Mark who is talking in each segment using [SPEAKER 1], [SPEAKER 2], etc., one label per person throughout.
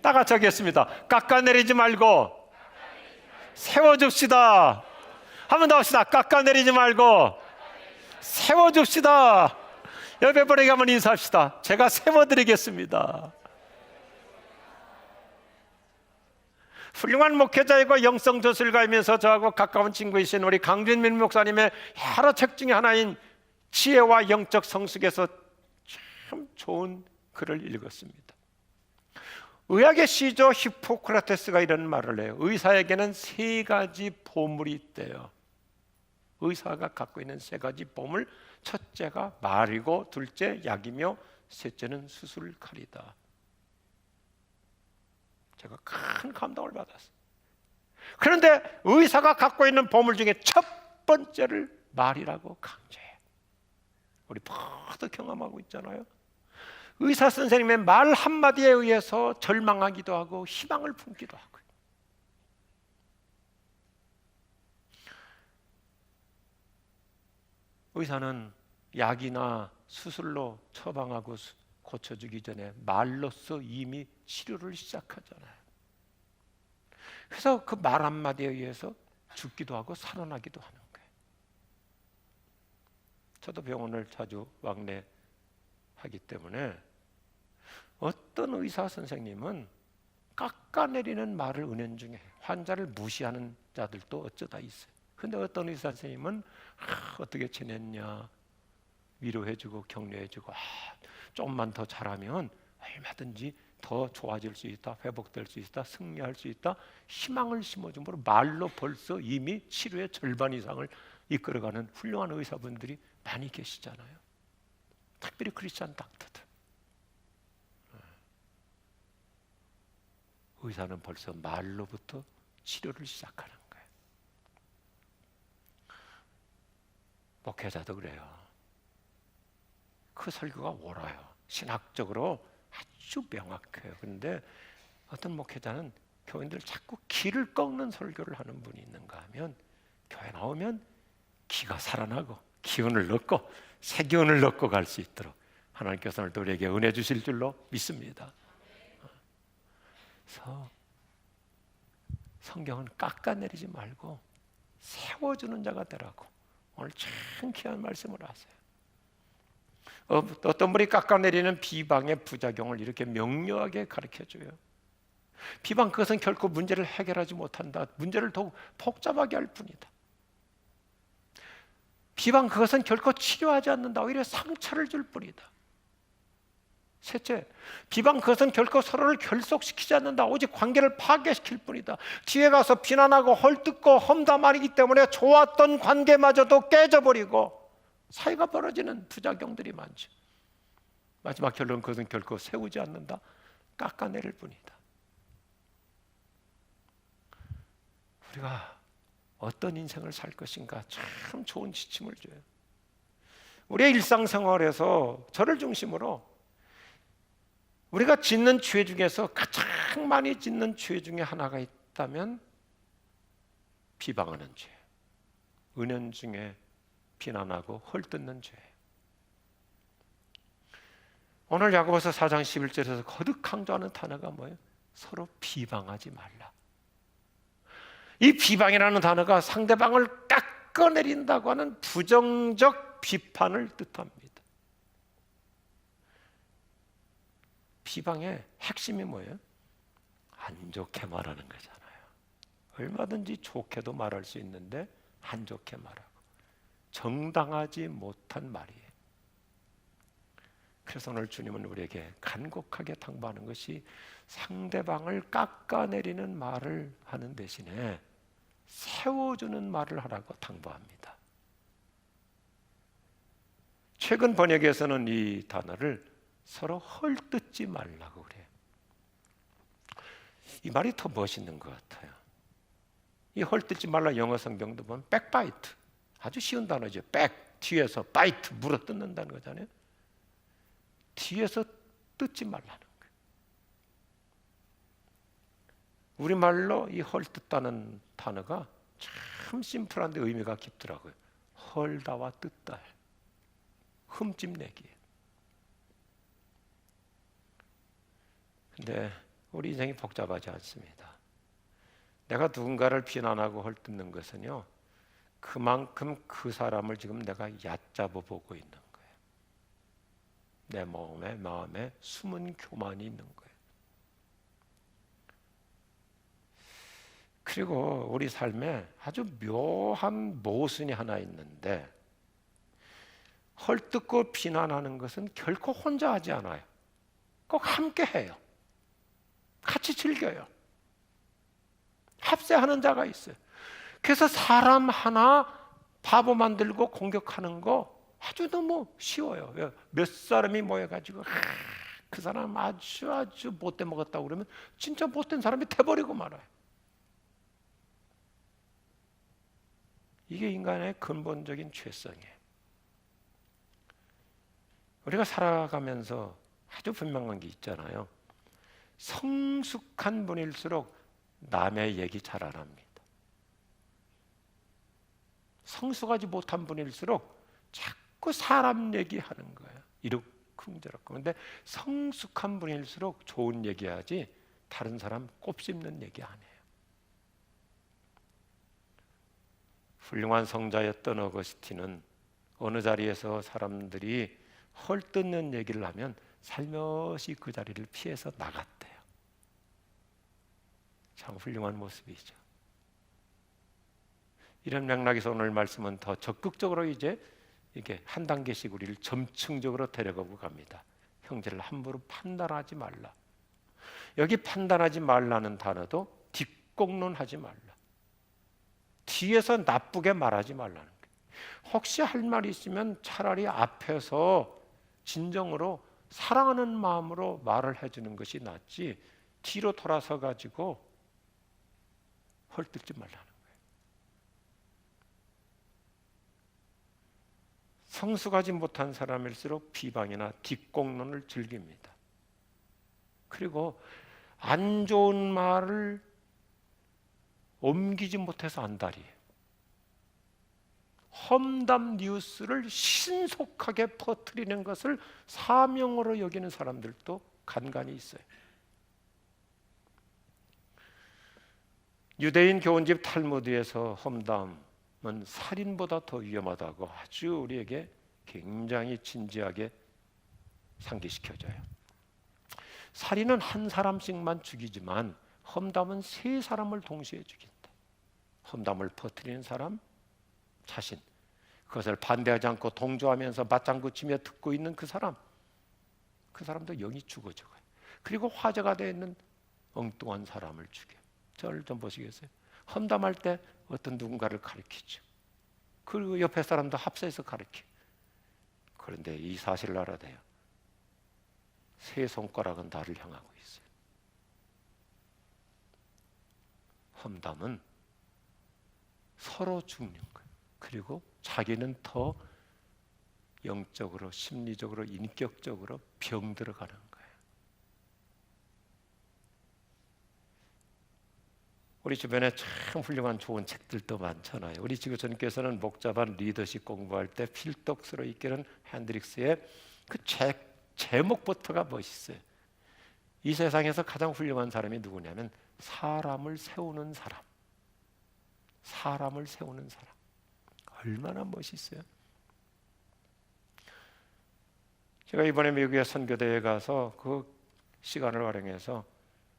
[SPEAKER 1] 다 같이 하겠습니다. 깎아내리지 말고 세워줍시다. 한 번 더 합시다. 깎아내리지 말고 세워줍시다. 옆에 분에게 한번 인사합시다. 제가 세워드리겠습니다. 훌륭한 목회자이고 영성저술가이면서 저하고 가까운 친구이신 우리 강준민 목사님의 여러 책 중에 하나인 지혜와 영적 성숙에서 참 좋은 글을 읽었습니다. 의학의 시조 히포크라테스가 이런 말을 해요. 의사에게는 세 가지 보물이 있대요. 의사가 갖고 있는 세 가지 보물, 첫째가 말이고, 둘째 약이며, 셋째는 수술칼이다. 제가 큰 감동을 받았어요. 그런데 의사가 갖고 있는 보물 중에 첫 번째를 말이라고 강조해요. 우리 모두 경험하고 있잖아요. 의사 선생님의 말 한마디에 의해서 절망하기도 하고 희망을 품기도 하고. 의사는 약이나 수술로 처방하고 고쳐주기 전에 말로써 이미 치료를 시작하잖아요. 그래서 그 말 한마디에 의해서 죽기도 하고 살아나기도 하는 거예요. 저도 병원을 자주 왕래하기 때문에 어떤 의사 선생님은 깎아내리는 말을 은연중에 환자를 무시하는 자들도 어쩌다 있어요. 근데 어떤 의사 선생님은 어떻게 지냈냐 위로해주고 격려해주고 조금만 더 잘하면 얼마든지 더 좋아질 수 있다, 회복될 수 있다, 승리할 수 있다, 희망을 심어줌으로 말로 벌써 이미 치료의 절반 이상을 이끌어가는 훌륭한 의사분들이 많이 계시잖아요. 특별히 크리스찬 닥터들. 의사는 벌써 말로부터 치료를 시작하는 거예요. 목회자도 그래요. 그 설교가 옳아요. 신학적으로 아주 명확해요. 그런데 어떤 목회자는 교인들 자꾸 기를 꺾는 설교를 하는 분이 있는가 하면 교회 나오면 기가 살아나고 기운을 넣고 새 기운을 넣고 갈 수 있도록 하나님께서 오늘도 우리에게 은혜 주실 줄로 믿습니다. 그래서 성경은 깎아내리지 말고 세워주는 자가 되라고 오늘 참 귀한 말씀을 하세요. 어떤 분이 깎아내리는 비방의 부작용을 이렇게 명료하게 가르쳐줘요. 비방, 그것은 결코 문제를 해결하지 못한다. 문제를 더욱 복잡하게 할 뿐이다. 비방, 그것은 결코 치료하지 않는다. 오히려 상처를 줄 뿐이다. 셋째, 비방, 그것은 결코 서로를 결속시키지 않는다. 오직 관계를 파괴시킬 뿐이다. 뒤에 가서 비난하고 헐뜯고 험담하기 때문에 좋았던 관계마저도 깨져버리고 사이가 벌어지는 부작용들이 많죠. 마지막 결론, 그것은 결코 세우지 않는다. 깎아내릴 뿐이다. 우리가 어떤 인생을 살 것인가 참 좋은 지침을 줘요. 우리의 일상생활에서 저를 중심으로 우리가 짓는 죄 중에서 가장 많이 짓는 죄 중에 하나가 있다면 비방하는 죄, 은연중에 비난하고 헐뜯는 죄. 오늘 야고보서 4장 11절에서 거듭 강조하는 단어가 뭐예요? 서로 비방하지 말라. 이 비방이라는 단어가 상대방을 깎아내린다고 하는 부정적 비판을 뜻합니다. 비방의 핵심이 뭐예요? 안 좋게 말하는 거잖아요. 얼마든지 좋게도 말할 수 있는데 안 좋게 말하고 정당하지 못한 말이에요. 그래서 오늘 주님은 우리에게 간곡하게 당부하는 것이 상대방을 깎아내리는 말을 하는 대신에 세워주는 말을 하라고 당부합니다. 최근 번역에서는 이 단어를 서로 헐뜯지 말라고 그래요. 이 말이 더 멋있는 것 같아요. 이 헐뜯지 말라 영어 성경도 보면 backbite, 아주 쉬운 단어죠. back, 뒤에서, bite, 물어 뜯는다는 거잖아요. 뒤에서 뜯지 말라는 거예요. 우리말로 이 헐뜯다는 단어가 참 심플한데 의미가 깊더라고요. 헐다와 뜯다, 흠집내기. 근데 우리 인생이 복잡하지 않습니다. 내가 누군가를 비난하고 헐뜯는 것은요, 그만큼 그 사람을 지금 내가 얕잡아 보고 있는 거예요. 내 마음에 숨은 교만이 있는 거예요. 그리고 우리 삶에 아주 묘한 모순이 하나 있는데, 헐뜯고 비난하는 것은 결코 혼자 하지 않아요. 꼭 함께 해요. 같이 즐겨요. 합세하는 자가 있어요. 그래서 사람 하나 바보 만들고 공격하는 거 아주 너무 쉬워요. 몇 사람이 모여가지고 그 사람 아주 못돼 먹었다고 그러면 진짜 못된 사람이 돼버리고 말아요. 이게 인간의 근본적인 죄성이에요. 우리가 살아가면서 아주 분명한 게 있잖아요. 성숙한 분일수록 남의 얘기 잘 안 합니다. 성숙하지 못한 분일수록 자꾸 사람 얘기하는 거예요. 이러쿵저러쿵. 그런데 성숙한 분일수록 좋은 얘기하지 다른 사람 꼽씹는 얘기 안 해요. 훌륭한 성자였던 어거스틴은 어느 자리에서 사람들이 헐뜯는 얘기를 하면 살며시 그 자리를 피해서 나갔대요. 참 훌륭한 모습이죠. 이런 맥락에서 오늘 말씀은 더 적극적으로 이제 이게 한 단계씩 우리를 점층적으로 데려가고 갑니다. 형제를 함부로 판단하지 말라. 여기 판단하지 말라는 단어도 뒷공론하지 말라. 뒤에서 나쁘게 말하지 말라는 거예요. 혹시 할 말이 있으면 차라리 앞에서 진정으로 사랑하는 마음으로 말을 해주는 것이 낫지 뒤로 돌아서 가지고 헐뜯지 말라는 거예요. 성숙하지 못한 사람일수록 비방이나 뒷공론을 즐깁니다. 그리고 안 좋은 말을 옮기지 못해서 안달이에요. 험담 뉴스를 신속하게 퍼뜨리는 것을 사명으로 여기는 사람들도 간간히 있어요. 유대인 교훈집 탈무드에서 험담은 살인보다 더 위험하다고 아주 우리에게 굉장히 진지하게 상기시켜줘요. 살인은 한 사람씩만 죽이지만 험담은 세 사람을 동시에 죽인다. 험담을 퍼뜨리는 사람 자신, 그것을 반대하지 않고 동조하면서 맞장구 치며 듣고 있는 그 사람도 영이 죽어져가요. 그리고 화제가 되어 있는 엉뚱한 사람을 죽여요. 저를 좀 보시겠어요? 험담할 때 어떤 누군가를 가리키죠. 그리고 옆에 사람도 합세해서 가리켜요. 그런데 이 사실을 알아야 돼요. 세 손가락은 나를 향하고 있어요. 험담은 서로 죽는 거예요. 그리고 자기는 더 영적으로, 심리적으로, 인격적으로 병들어가는 거예요. 우리 주변에 참 훌륭한 좋은 책들도 많잖아요. 우리 지구촌교회에서는 목자반 리더십 공부할 때 필독스로 이끄는 핸드릭스의 그 제목부터가 멋있어요. 이 세상에서 가장 훌륭한 사람이 누구냐면 사람을 세우는 사람. 사람을 세우는 사람. 얼마나 멋있어요. 제가 이번에 미국에 선교대에 가서 그 시간을 활용해서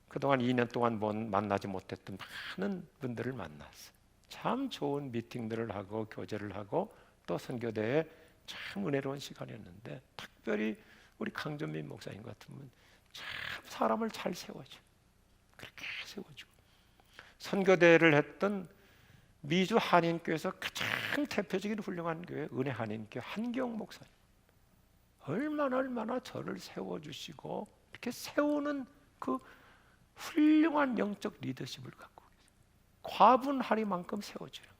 [SPEAKER 1] 그동안 2년 동안 만나지 못했던 많은 분들을 만났어요. 참 좋은 미팅들을 하고 교제를 하고 또 선교대에 참 은혜로운 시간이었는데, 특별히 우리 강전민 목사님 같은 분 참 사람을 잘 세워줘. 그렇게 세워주고, 선교대를 했던 미주 한인교회에서 가장 대표적인 훌륭한 교회 은혜 한인교회 한경 목사님, 얼마나 저를 세워주시고 이렇게 세우는 그 훌륭한 영적 리더십을 갖고 계세요. 과분하리만큼 세워주는 거예요.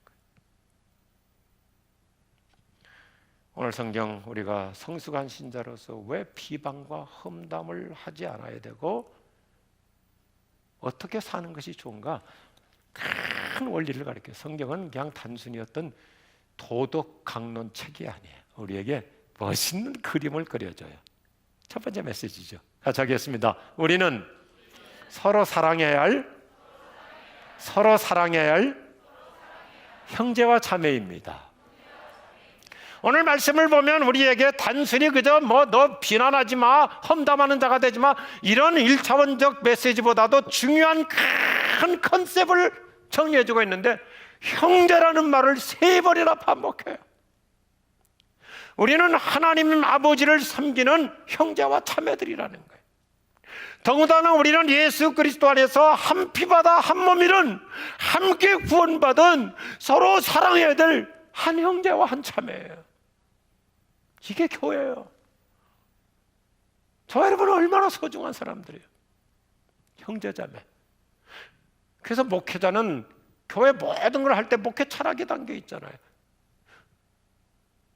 [SPEAKER 1] 오늘 성경 우리가 성숙한 신자로서 왜 비방과 험담을 하지 않아야 되고 어떻게 사는 것이 좋은가, 큰 원리를 가르쳐요. 성경은 그냥 단순히 어떤 도덕 강론 책이 아니에요. 우리에게 멋있는 그림을 그려줘요. 첫 번째 메시지죠. 같이 하겠습니다. 우리는 서로 사랑해야 할 형제와 자매입니다. 오늘 말씀을 보면 우리에게 단순히 그저 너 비난하지 마, 험담하는 자가 되지 마, 이런 1차원적 메시지보다도 중요한 큰 컨셉을 정리해주고 있는데, 형제라는 말을 3번이나 반복해요. 우리는 하나님 아버지를 섬기는 형제와 자매들이라는 거예요. 더군다나 우리는 예수 그리스도 안에서 한 피바다 한 몸이는 함께 구원받은 서로 사랑해야 될 한 형제와 한 자매예요. 이게 교회예요. 저 여러분은 얼마나 소중한 사람들이에요. 형제자매. 그래서 목회자는 교회 모든 걸 할 때 목회 철학이 담겨 있잖아요.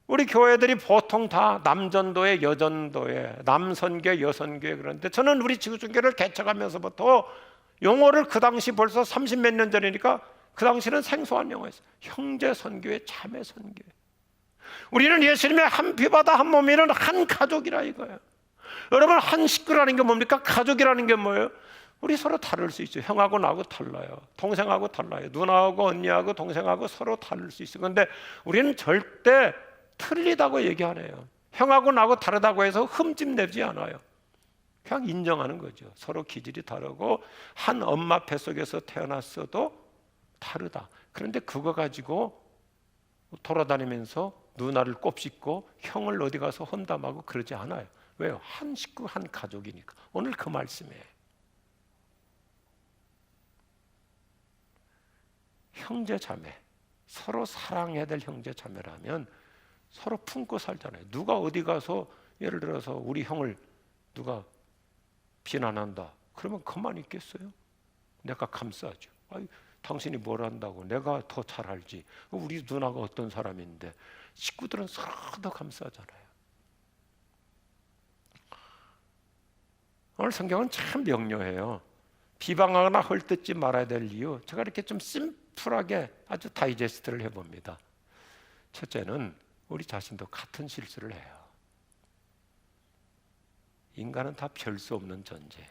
[SPEAKER 1] 우리 교회들이 보통 다 남전도회, 여전도회, 남선교, 여선교, 그런데 저는 우리 지구촌교를 개척하면서부터 용어를, 그 당시 벌써 30몇 년 전이니까 그 당시는 생소한 용어였어요. 형제선교회, 자매선교회. 우리는 예수님의 한 피바다 한 몸이는 한 가족이라 이거예요. 여러분, 한 식구라는 게 뭡니까? 가족이라는 게 뭐예요? 우리 서로 다를 수 있어요. 형하고 나하고 달라요. 동생하고 달라요. 누나하고 언니하고 동생하고 서로 다를 수 있어요. 그런데 우리는 절대 틀리다고 얘기 안 해요. 형하고 나하고 다르다고 해서 흠집 내지 않아요. 그냥 인정하는 거죠. 서로 기질이 다르고 한 엄마 뱃속에서 태어났어도 다르다. 그런데 그거 가지고 돌아다니면서 누나를 꼽씹고 형을 어디 가서 험담하고 그러지 않아요. 왜요? 한 식구, 한 가족이니까. 오늘 그 말씀이에요. 형제 자매, 서로 사랑해야 될 형제 자매라면 서로 품고 살잖아요. 누가 어디 가서 예를 들어서 우리 형을 누가 비난한다, 그러면 가만히 있겠어요? 내가 감싸죠. 아이, 당신이 뭘 안다고, 내가 더 잘 알지. 우리 누나가 어떤 사람인데. 식구들은 서로 더 감싸잖아요. 오늘 성경은 참 명료해요. 비방하거나 헐뜯지 말아야 될 이유, 제가 이렇게 좀 심플하게 아주 다이제스트를 해봅니다. 첫째는 우리 자신도 같은 실수를 해요. 인간은 다 별 수 없는 존재.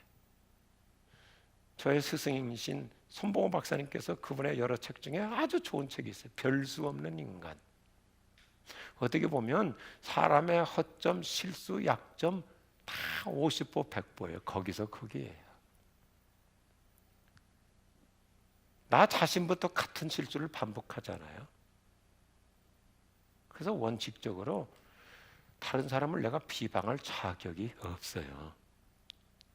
[SPEAKER 1] 저의 스승이신 손봉호 박사님께서 그분의 여러 책 중에 아주 좋은 책이 있어요. 별 수 없는 인간. 어떻게 보면 사람의 허점, 실수, 약점 다 50보 100보예요. 거기서 거기에요. 나 자신부터 같은 실수를 반복하잖아요. 그래서 원칙적으로 다른 사람을 내가 비방할 자격이 없어요.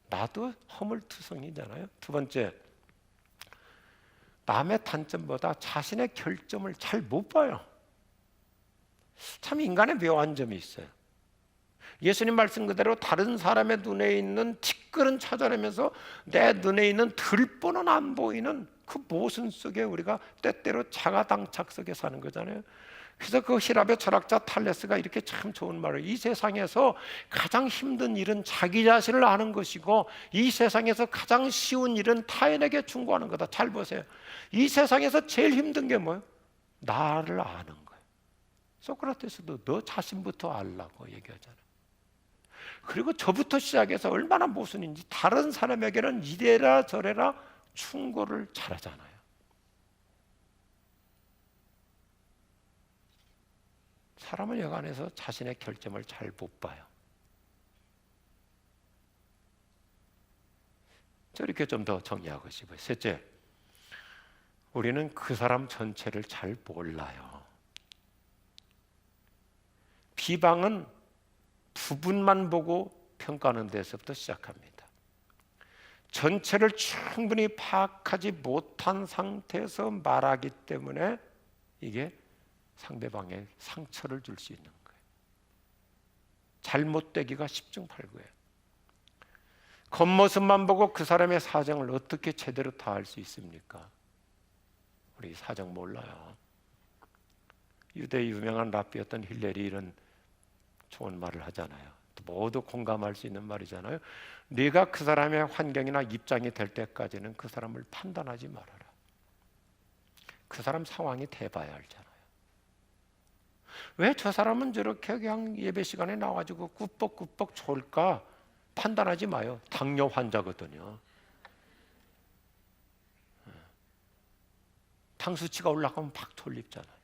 [SPEAKER 1] 나도 허물투성이잖아요. 두 번째, 남의 단점보다 자신의 결점을 잘 못 봐요. 참 인간의 묘한 점이 있어요. 예수님 말씀 그대로 다른 사람의 눈에 있는 티끌은 찾아내면서 내 눈에 있는 들보는 안 보이는 그 모순 속에 우리가 때때로 자가당착 속에 사는 거잖아요. 그래서 그 히랍의 철학자 탈레스가 이렇게 참 좋은 말을, 이 세상에서 가장 힘든 일은 자기 자신을 아는 것이고 이 세상에서 가장 쉬운 일은 타인에게 충고하는 거다. 잘 보세요. 이 세상에서 제일 힘든 게 뭐예요? 나를 아는 거예요. 소크라테스도 너 자신부터 알라고 얘기하잖아요. 그리고 저부터 시작해서 얼마나 모순인지 다른 사람에게는 이래라 저래라 충고를 잘하잖아요. 사람은 여간에서 자신의 결점을 잘 못 봐요. 저렇게 좀 더 정리하고 싶어요. 셋째, 우리는 그 사람 전체를 잘 몰라요. 비방은 부분만 보고 평가하는 데서부터 시작합니다. 전체를 충분히 파악하지 못한 상태에서 말하기 때문에 이게 상대방에 상처를 줄 수 있는 거예요. 잘못되기가 10중 8구예요. 겉모습만 보고 그 사람의 사정을 어떻게 제대로 다 알 수 있습니까? 우리 사정 몰라요. 유대 유명한 랍비였던 힐렐이 이런 좋은 말을 하잖아요. 모두 공감할 수 있는 말이잖아요. 네가 그 사람의 환경이나 입장이 될 때까지는 그 사람을 판단하지 말아라. 그 사람 상황이 돼봐야 알잖아요. 왜 저 사람은 저렇게 그냥 예배 시간에 나와가지고 꾸벅꾸벅 졸까? 판단하지 마요. 당뇨 환자거든요. 당수치가 올라가면 막 돌립잖아요.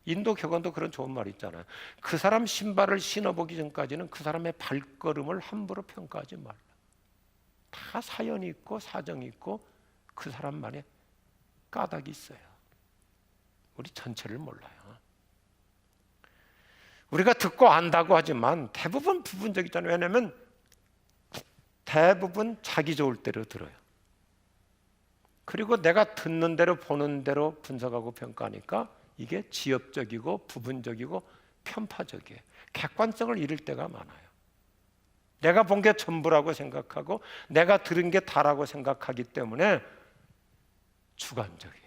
[SPEAKER 1] 인도 격언도 그런 좋은 말이 있잖아요. 그 사람 신발을 신어보기 전까지는 그 사람의 발걸음을 함부로 평가하지 말라. 다 사연이 있고 사정이 있고 그 사람만의 까닭이 있어요. 우리 전체를 몰라요. 우리가 듣고 안다고 하지만 대부분 부분적이잖아요. 왜냐하면 대부분 자기 좋을 대로 들어요. 그리고 내가 듣는 대로 보는 대로 분석하고 평가하니까 이게 지엽적이고 부분적이고 편파적이에요. 객관성을 잃을 때가 많아요. 내가 본 게 전부라고 생각하고 내가 들은 게 다라고 생각하기 때문에 주관적이에요.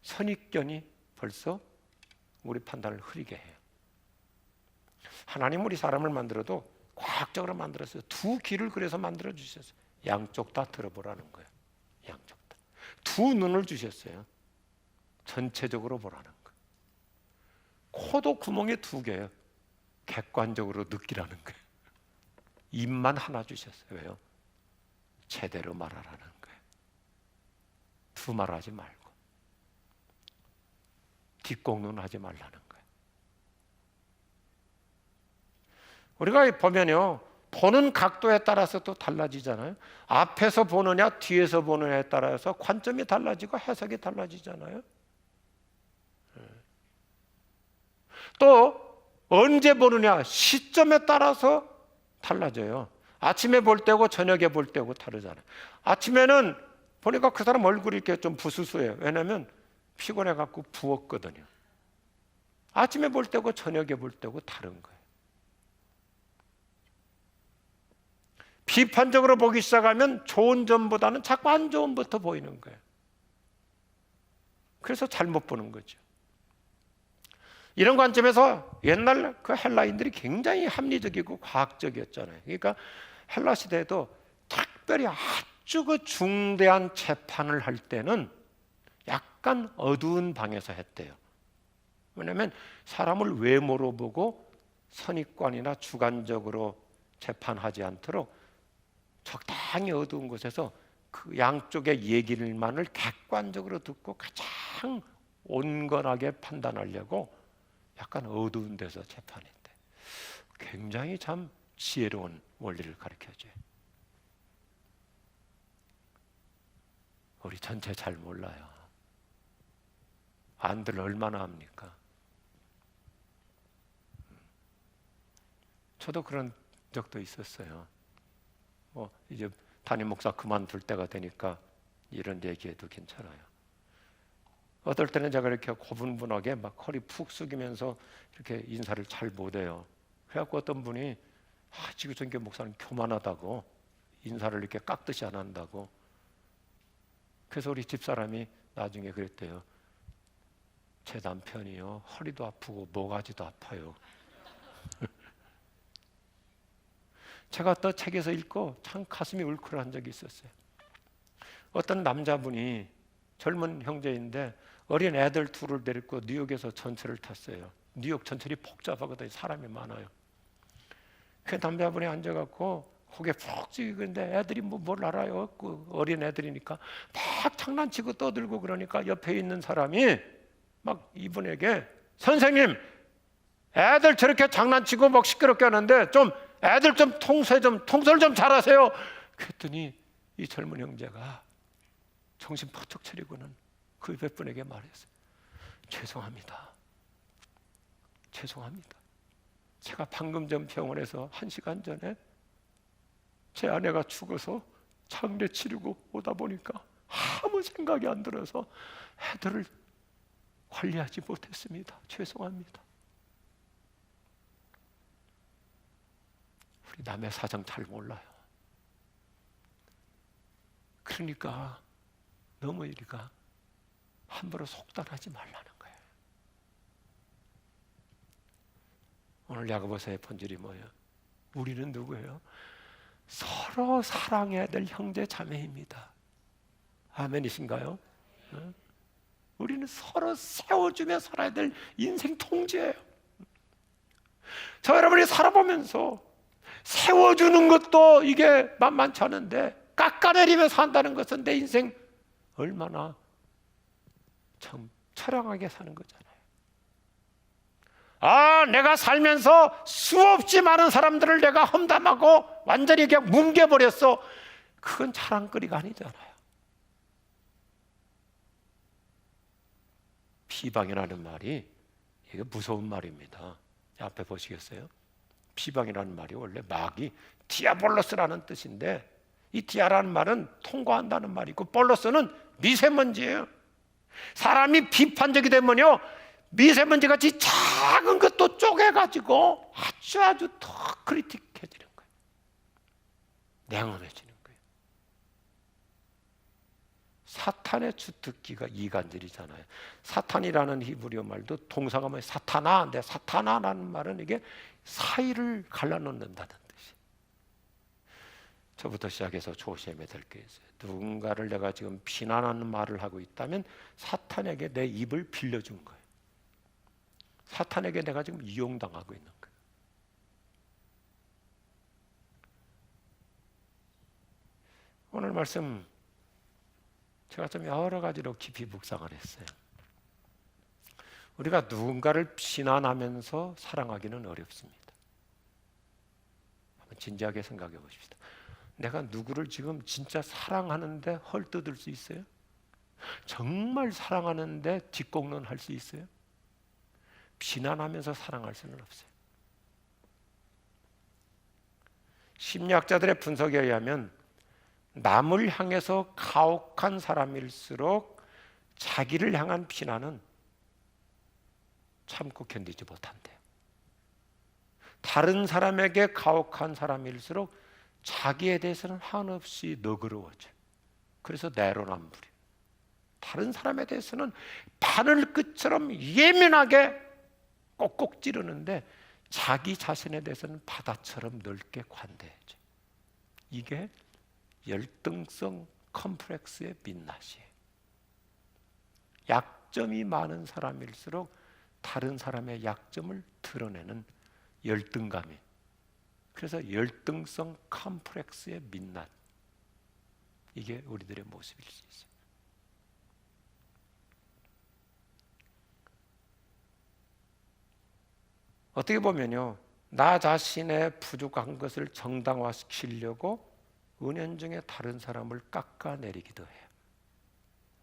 [SPEAKER 1] 선입견이 벌써 우리 판단을 흐리게 해요. 하나님 우리 사람을 만들어도 과학적으로 만들었어요. 두 귀를 그래서 만들어 주셨어요. 양쪽 다 들어보라는 거예요. 양쪽 다. 두 눈을 주셨어요. 전체적으로 보라는 거예요. 코도 구멍이 두 개예요. 객관적으로 느끼라는 거예요. 입만 하나 주셨어요. 왜요? 제대로 말하라는 거예요. 두말하지 말고 뒷공론 하지 말라는 거예요. 우리가 보면요, 보는 각도에 따라서 또 달라지잖아요. 앞에서 보느냐 뒤에서 보느냐에 따라서 관점이 달라지고 해석이 달라지잖아요. 또 언제 보느냐 시점에 따라서 달라져요. 아침에 볼 때고 저녁에 볼 때고 다르잖아요. 아침에는 보니까 그 사람 얼굴이 이렇게 좀 부스스해요. 왜냐하면 피곤해 갖고 부었거든요. 아침에 볼 때고 저녁에 볼 때고 다른 거예요. 비판적으로 보기 시작하면 좋은 점보다는 자꾸 안 좋은 것부터 보이는 거예요. 그래서 잘못 보는 거죠. 이런 관점에서 옛날 그 헬라인들이 굉장히 합리적이고 과학적이었잖아요. 그러니까 헬라 시대에도 특별히 아주 그 중대한 재판을 할 때는 약간 어두운 방에서 했대요. 왜냐하면 사람을 외모로 보고 선입관이나 주관적으로 재판하지 않도록 적당히 어두운 곳에서 그 양쪽의 얘기를만을 객관적으로 듣고 가장 온건하게 판단하려고 약간 어두운 데서 재판했대. 굉장히 참 지혜로운 원리를 가르쳐줘요. 우리 전체 잘 몰라요. 안들 얼마나 합니까? 저도 그런 적도 있었어요. 이제 담임 목사 그만둘 때가 되니까 이런 얘기해도 괜찮아요. 어떨 때는 제가 이렇게 고분분하게 막 허리 푹 숙이면서 이렇게 인사를 잘 못해요. 그래갖고 어떤 분이 지구촌교 목사는 교만하다고 인사를 이렇게 깍듯이 안 한다고. 그래서 우리 집사람이 나중에 그랬대요. 제 남편이요 허리도 아프고 모가지도 아파요. 제가 또 책에서 읽고 참 가슴이 울컥한 적이 있었어요. 어떤 남자분이 젊은 형제인데 어린 애들 둘을 데리고 뉴욕에서 전철을 탔어요. 뉴욕 전철이 복잡하거든요. 사람이 많아요. 그 남자분이 앉아갖고 고개 푹 숙이고 있는데 애들이 뭘 알아요. 그 어린 애들이니까 막 장난치고 떠들고 그러니까 옆에 있는 사람이 막 이분에게 선생님 애들 저렇게 장난치고 막 시끄럽게 하는데 좀 애들 좀 통솔 좀 잘하세요. 그랬더니 이 젊은 형제가 정신 퍼뜩 차리고는 그 옆에 분에게 말했어요. 죄송합니다. 제가 방금 전 병원에서 1시간 전에 제 아내가 죽어서 장례 치르고 오다 보니까 아무 생각이 안 들어서 애들을 관리하지 못했습니다. 죄송합니다. 우리 남의 사정 잘 몰라요. 그러니까 너무 우리가 함부로 속단하지 말라는 거예요. 오늘 야고보서의 본질이 뭐예요? 우리는 누구예요? 서로 사랑해야 될 형제 자매입니다. 아멘이신가요? 우리는 서로 세워주며 살아야 될 인생 통제예요. 저 여러분이 살아보면서 세워주는 것도 이게 만만치 않은데 깎아내리며 산다는 것은 내 인생 얼마나 참 처량하게 사는 거잖아요. 내가 살면서 수없이 많은 사람들을 내가 험담하고 완전히 그냥 뭉개버렸어. 그건 자랑거리가 아니잖아요. 비방이라는 말이 이게 무서운 말입니다. 앞에 보시겠어요? 비방이라는 말이 원래 마귀 디아볼로스라는 뜻인데, 이 디아라는 말은 통과한다는 말이고 볼로스는 미세먼지예요. 사람이 비판적이 되면요, 미세먼지같이 작은 것도 쪼개가지고 아주 더 크리틱해지는 거예요. 냉엄해지는 거예요. 사탄의 주특기가 이간질이잖아요. 사탄이라는 히브리어 말도 동사가 뭐예요? 사타나. 근데 사타나라는 말은 이게 사이를 갈라놓는다는 뜻이에요. 저부터 시작해서 조심해야 될 게 있어요. 누군가를 내가 지금 비난하는 말을 하고 있다면 사탄에게 내 입을 빌려준 거예요. 사탄에게 내가 지금 이용당하고 있는 거예요. 오늘 말씀 제가 좀 여러 가지로 깊이 묵상을 했어요. 우리가 누군가를 비난하면서 사랑하기는 어렵습니다. 한번 진지하게 생각해 보십시다. 내가 누구를 지금 진짜 사랑하는데 헐뜯을 수 있어요? 정말 사랑하는데 뒷공론 할 수 있어요? 비난하면서 사랑할 수는 없어요. 심리학자들의 분석에 의하면 남을 향해서 가혹한 사람일수록 자기를 향한 비난은 참고 견디지 못한대요. 다른 사람에게 가혹한 사람일수록 자기에 대해서는 한없이 너그러워져요. 그래서 내로남불이에요. 다른 사람에 대해서는 바늘끝처럼 예민하게 꼭꼭 찌르는데 자기 자신에 대해서는 바다처럼 넓게 관대해져. 이게 열등성 컴플렉스의 민낯이에요. 약점이 많은 사람일수록 다른 사람의 약점을 드러내는 열등감이. 그래서 열등성 컴플렉스의 민낯. 이게 우리들의 모습일 수 있어요. 어떻게 보면요, 나 자신의 부족한 것을 정당화시키려고 은연중에 다른 사람을 깎아내리기도 해요.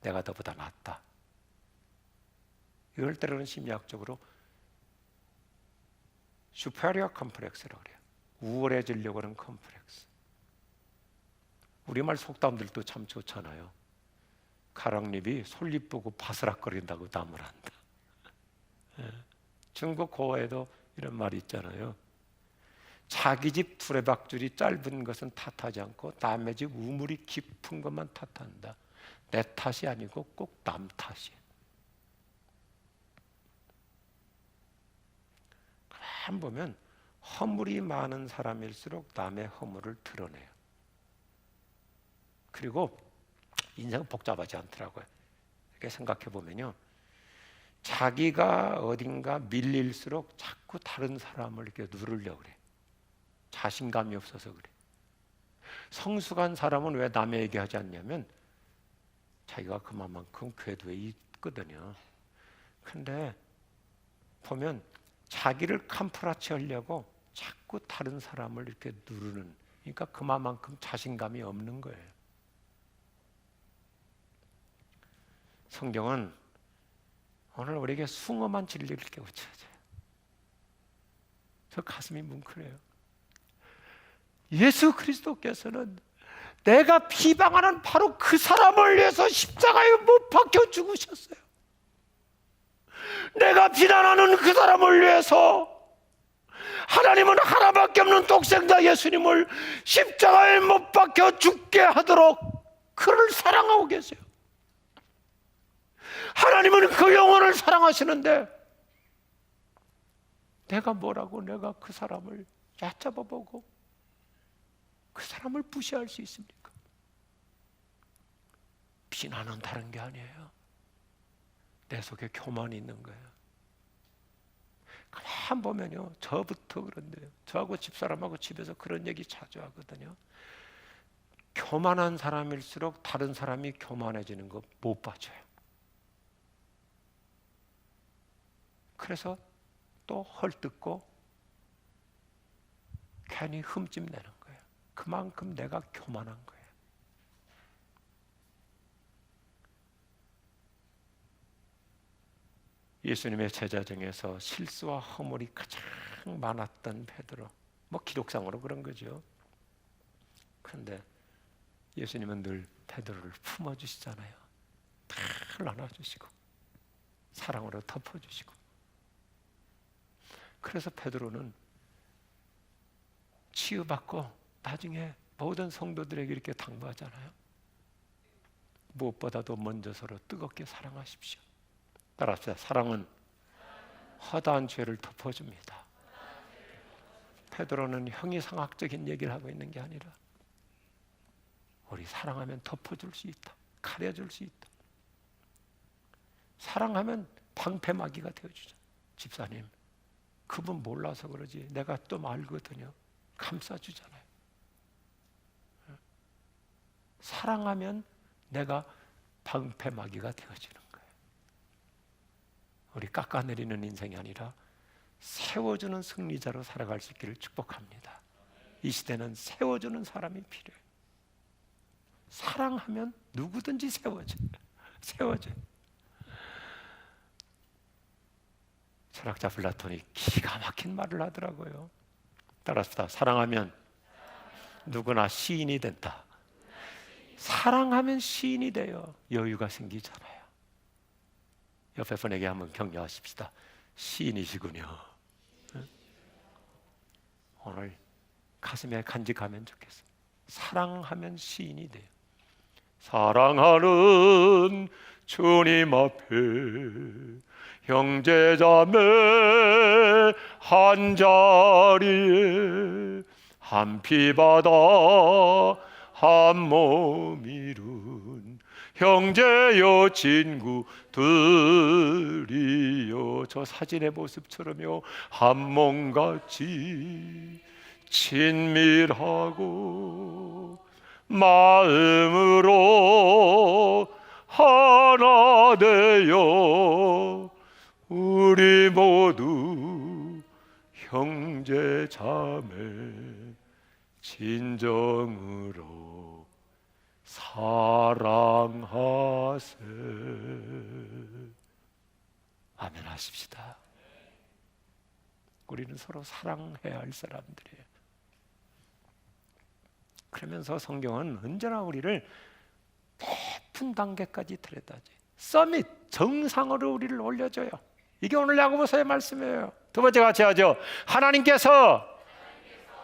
[SPEAKER 1] 내가 너보다 낫다. 이럴 때로는 심리학적으로 superior complex라고 그래요. 우월해지려고 하는 컴플렉스. 우리말 속담들도 참 좋잖아요. 가랑잎이 솔잎 보고 바스락거린다고 나무를 한다. 중국 고어에도 이런 말이 있잖아요. 자기 집 두레박줄이 짧은 것은 탓하지 않고 남의 집 우물이 깊은 것만 탓한다. 내 탓이 아니고 꼭 남 탓이야. 한 보면 허물이 많은 사람일수록 남의 허물을 드러내요. 그리고 인생은 복잡하지 않더라고요. 이렇게 생각해 보면요, 자기가 어딘가 밀릴수록 자꾸 다른 사람을 이렇게 누르려고 그래. 자신감이 없어서 그래. 성숙한 사람은 왜 남에게 하지 않냐면 자기가 그만큼 궤도에 있거든요. 근데 보면 자기를 캄프라치 하려고 자꾸 다른 사람을 이렇게 누르는, 그러니까 그만큼 자신감이 없는 거예요. 성경은 오늘 우리에게 숭엄한 진리를 깨우쳐줘요. 저 가슴이 뭉클해요. 예수 그리스도께서는 내가 비방하는 바로 그 사람을 위해서 십자가에 못 박혀 죽으셨어요. 내가 비난하는 그 사람을 위해서 하나님은 하나밖에 없는 독생자 예수님을 십자가에 못 박혀 죽게 하도록 그를 사랑하고 계세요. 하나님은 그 영혼을 사랑하시는데 내가 뭐라고 내가 그 사람을 얕잡아보고 그 사람을 무시할 수 있습니까? 비난은 다른 게 아니에요. 내 속에 교만이 있는 거예요. 가만 보면요, 저부터 그런데요. 저하고 집사람하고 집에서 그런 얘기 자주 하거든요. 교만한 사람일수록 다른 사람이 교만해지는 거 못 봐줘요. 그래서 또 헐뜯고 괜히 흠집 내는 거예요. 그만큼 내가 교만한 거예요. 예수님의 제자 중에서 실수와 허물이 가장 많았던 베드로, 뭐 기록상으로 그런 거죠. 그런데 예수님은 늘 베드로를 품어주시잖아요. 다 안아주시고 사랑으로 덮어주시고. 그래서 베드로는 치유받고 나중에 모든 성도들에게 이렇게 당부하잖아요. 무엇보다도 먼저 서로 뜨겁게 사랑하십시오. 따라합시다. 사랑은 허다한 죄를 덮어줍니다. 베드로는 형이상학적인 얘기를 하고 있는 게 아니라 우리 사랑하면 덮어줄 수 있다. 가려줄 수 있다. 사랑하면 방패막이가 되어주죠. 집사님, 그분 몰라서 그러지 내가 또 알거든요. 감싸주잖아요. 사랑하면 내가 방패막이가 되어주는 거예요. 우리 깎아내리는 인생이 아니라 세워주는 승리자로 살아갈 수 있기를 축복합니다. 이 시대는 세워주는 사람이 필요해요. 사랑하면 누구든지 세워져요. 철학자 플라톤이 기가 막힌 말을 하더라고요. 따라합시다. 사랑하면 누구나 시인이 된다. 사랑하면 시인이 돼요. 여유가 생기잖아요. 옆에 분에게 한번 격려하십시다. 시인이시군요. 오늘 가슴에 간직하면 좋겠어요. 사랑하면 시인이 돼요. 사랑하는 주님 앞에 형제자매 한자리에 한 피바다 한 몸 이룬 형제여 친구들이여. 저 사진의 모습처럼요 한 몸같이 친밀하고 마음으로 하나 되어 우리 모두 형제 자매 진정으로 사랑하세. 아멘 하십시다. 우리는 서로 사랑해야 할 사람들이에요. 그러면서 성경은 언제나 우리를 높은 단계까지 데려다줘요. 서밋, 정상으로 우리를 올려줘요. 이게 오늘 야고보서의 말씀이에요. 두 번째 같이 하죠. 하나님께서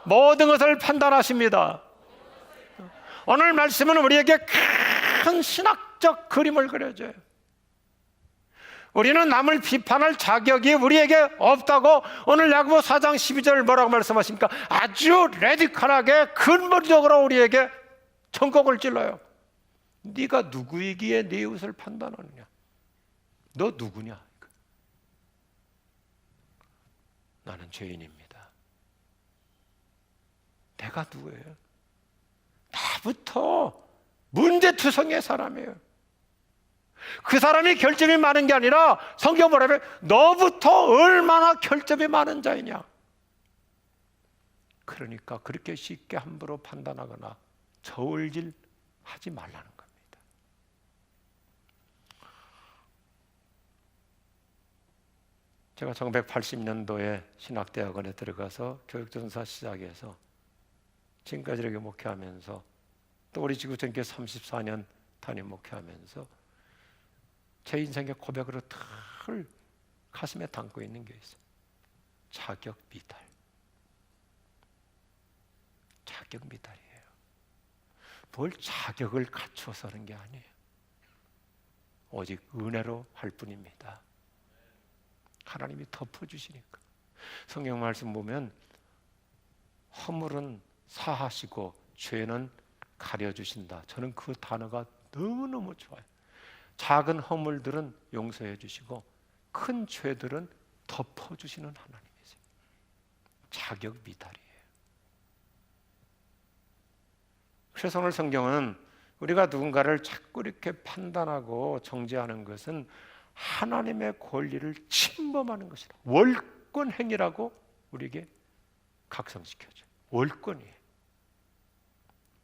[SPEAKER 1] 모든 것을 판단하십니다. 오늘 말씀은 우리에게 큰 신학적 그림을 그려줘요. 우리는 남을 비판할 자격이 우리에게 없다고 오늘 야고보 4장 12절 뭐라고 말씀하십니까? 아주 레디컬하게 근본적으로 우리에게 전곡을 찔러요. 네가 누구이기에 네 이웃을 판단하느냐? 너 누구냐? 나는 죄인입니다. 내가 누구예요? 나부터 문제투성이의 사람이에요. 그 사람이 결점이 많은 게 아니라 성경 뭐라면 너부터 얼마나 결점이 많은 자이냐. 그러니까 그렇게 쉽게 함부로 판단하거나 저울질 하지 말라는 겁니다. 제가 1980년도에 신학대학원에 들어가서 교육전사 시작해서 지금까지 이렇게 목회하면서 또 우리 지구전교 34년 담임 목회하면서 제 인생의 고백으로 늘 가슴에 담고 있는 게 있어요. 자격 미달. 자격 미달이에요. 뭘 자격을 갖추어서 하는 게 아니에요. 오직 은혜로 할 뿐입니다. 하나님이 덮어주시니까. 성경 말씀 보면 허물은 사하시고 죄는 가려주신다. 저는 그 단어가 너무너무 좋아요. 작은 허물들은 용서해 주시고 큰 죄들은 덮어주시는 하나님이세요. 자격 미달이에요. 그래서 오늘 성경은 우리가 누군가를 자꾸 이렇게 판단하고 정죄하는 것은 하나님의 권리를 침범하는 것이다. 월권 행위라고 우리에게 각성시켜줘. 월권이에요.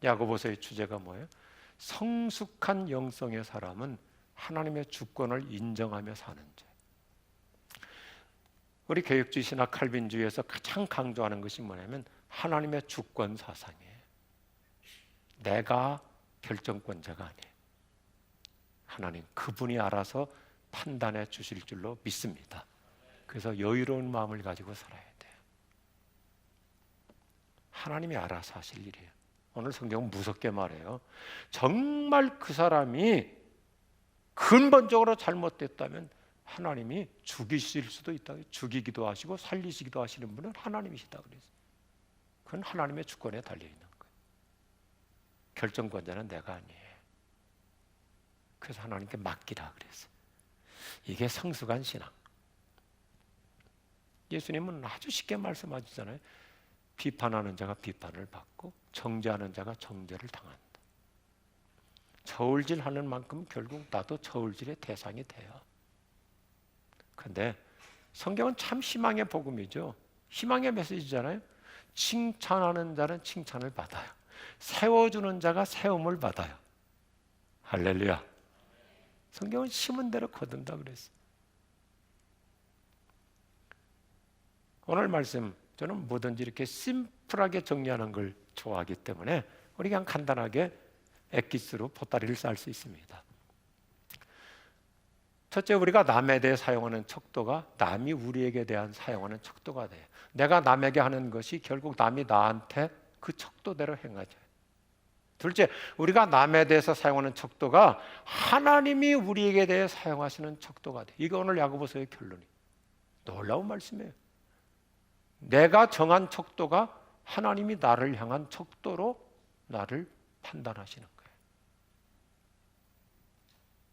[SPEAKER 1] 야고보서의 주제가 뭐예요? 성숙한 영성의 사람은 하나님의 주권을 인정하며 사는 자. 우리 개혁주의나 칼빈주의에서 가장 강조하는 것이 뭐냐면 하나님의 주권 사상이에요. 내가 결정권자가 아니에요. 하나님 그분이 알아서 판단해 주실 줄로 믿습니다. 그래서 여유로운 마음을 가지고 살아야 돼요. 하나님이 알아서 하실 일이에요. 오늘 성경은 무섭게 말해요. 정말 그 사람이 근본적으로 잘못됐다면 하나님이 죽이실 수도 있다. 죽이기도 하시고 살리시기도 하시는 분은 하나님이시다 그랬어요. 그건 하나님의 주권에 달려있는 거예요. 결정권자는 내가 아니에요. 그래서 하나님께 맡기라 그랬어요. 이게 성숙한 신앙. 예수님은 아주 쉽게 말씀하시잖아요. 비판하는 자가 비판을 받고 정죄하는 자가 정죄를 당한다. 저울질하는 만큼 결국 나도 저울질의 대상이 돼요. 그런데 성경은 참 희망의 복음이죠. 희망의 메시지잖아요. 칭찬하는 자는 칭찬을 받아요. 세워주는 자가 세움을 받아요. 할렐루야. 성경은 심은 대로 거둔다 그랬어요. 오늘 말씀 저는 뭐든지 이렇게 심플하게 정리하는 걸 좋아하기 때문에 우리 그냥 간단하게 엑기스로 보따리를 쌀 수 있습니다. 첫째, 우리가 남에 대해 사용하는 척도가 남이 우리에게 대한 사용하는 척도가 돼요. 내가 남에게 하는 것이 결국 남이 나한테 그 척도대로 행하죠. 둘째, 우리가 남에 대해서 사용하는 척도가 하나님이 우리에게 대해 사용하시는 척도가 돼요. 이거 오늘 야고보서의 결론이 놀라운 말씀이에요. 내가 정한 척도가 하나님이 나를 향한 척도로 나를 판단하시는 거예요.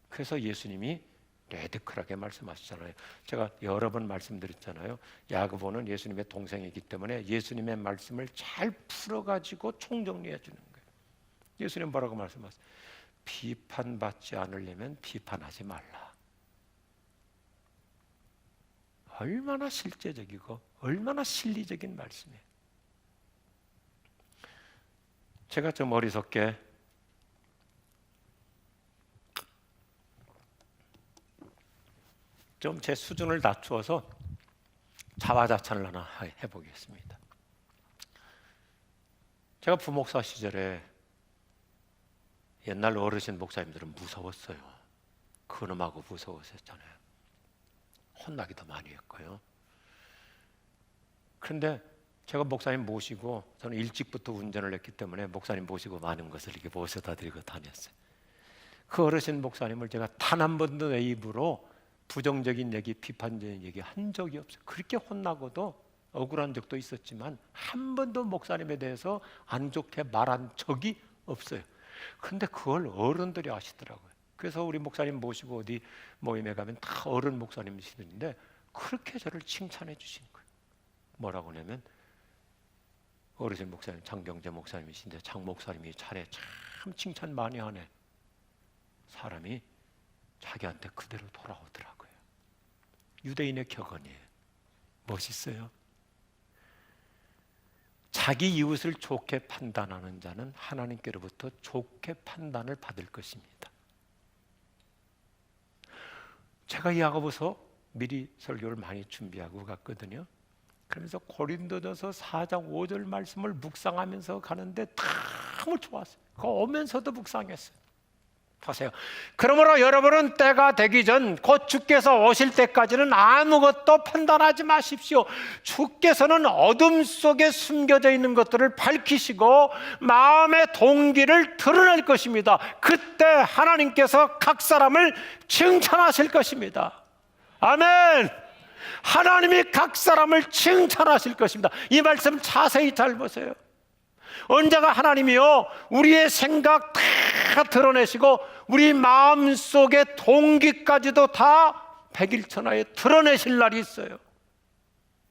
[SPEAKER 1] 그래서 예수님이 레드클하게 말씀하시잖아요. 제가 여러 번 말씀드렸잖아요. 야고보는 예수님의 동생이기 때문에 예수님의 말씀을 잘 풀어가지고 총정리해 주는 거예요. 예수님 뭐라고 말씀하세요? 비판받지 않으려면 비판하지 말라. 얼마나 실제적이고 얼마나 실리적인 말씀이에요. 제가 좀 어리석게 좀 제 수준을 낮추어서 자화자찬을 하나 해보겠습니다. 제가 부목사 시절에 옛날 어르신 목사님들은 무서웠어요. 근엄하고 무서웠었잖아요. 혼나기도 많이 했고요. 그런데 제가 목사님 모시고 저는 일찍부터 운전을 했기 때문에 목사님 모시고 많은 것을 이렇게 모셔다 드리고 다녔어요. 그 어르신 목사님을 제가 단 한 번도 내 입으로 부정적인 얘기, 비판적인 얘기 한 적이 없어요. 그렇게 혼나고도 억울한 적도 있었지만 한 번도 목사님에 대해서 안 좋게 말한 적이 없어요. 근데 그걸 어른들이 아시더라고요. 그래서 우리 목사님 모시고 어디 모임에 가면 다 어른 목사님이시는데 그렇게 저를 칭찬해 주신 거예요. 뭐라고 하냐면 어르신 목사님 장경재 목사님이신데 장 목사님이 자네 참 칭찬 많이 하네. 사람이 자기한테 그대로 돌아오더라고요. 유대인의 격언이에요. 멋있어요. 자기 이웃을 좋게 판단하는 자는 하나님께로부터 좋게 판단을 받을 것입니다. 제가 이 야고보서 미리 설교를 많이 준비하고 갔거든요. 그러면서 고린도전서 4장 5절 말씀을 묵상하면서 가는데 너무 좋았어요. 그거 오면서도 묵상했어요. 보세요. 그러므로 여러분은 때가 되기 전 곧 주께서 오실 때까지는 아무것도 판단하지 마십시오. 주께서는 어둠 속에 숨겨져 있는 것들을 밝히시고 마음의 동기를 드러낼 것입니다. 그때 하나님께서 각 사람을 칭찬하실 것입니다. 아멘. 하나님이 각 사람을 칭찬하실 것입니다. 이 말씀 자세히 잘 보세요. 언제가 하나님이요 우리의 생각 다 드러내시고 우리 마음속의 동기까지도 다 백일천하에 드러내실 날이 있어요.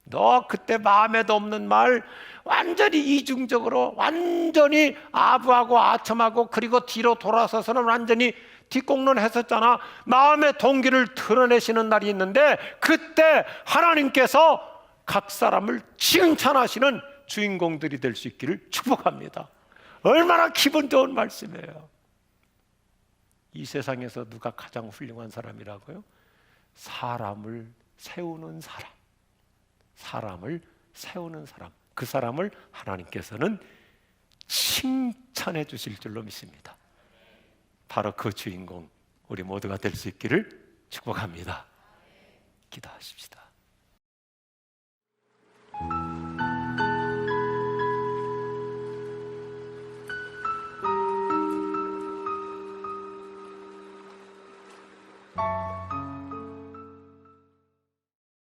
[SPEAKER 1] 너 그때 마음에도 없는 말 완전히 이중적으로 완전히 아부하고 아첨하고 그리고 뒤로 돌아서서는 완전히 뒷공론 했었잖아. 마음의 동기를 드러내시는 날이 있는데 그때 하나님께서 각 사람을 칭찬하시는 주인공들이 될 수 있기를 축복합니다. 얼마나 기분 좋은 말씀이에요. 이 세상에서 누가 가장 훌륭한 사람이라고요? 사람을 세우는 사람. 사람을 세우는 사람. 그 사람을 하나님께서는 칭찬해 주실 줄로 믿습니다. 바로 그 주인공 우리 모두가 될 수 있기를 축복합니다. 기도하십시다.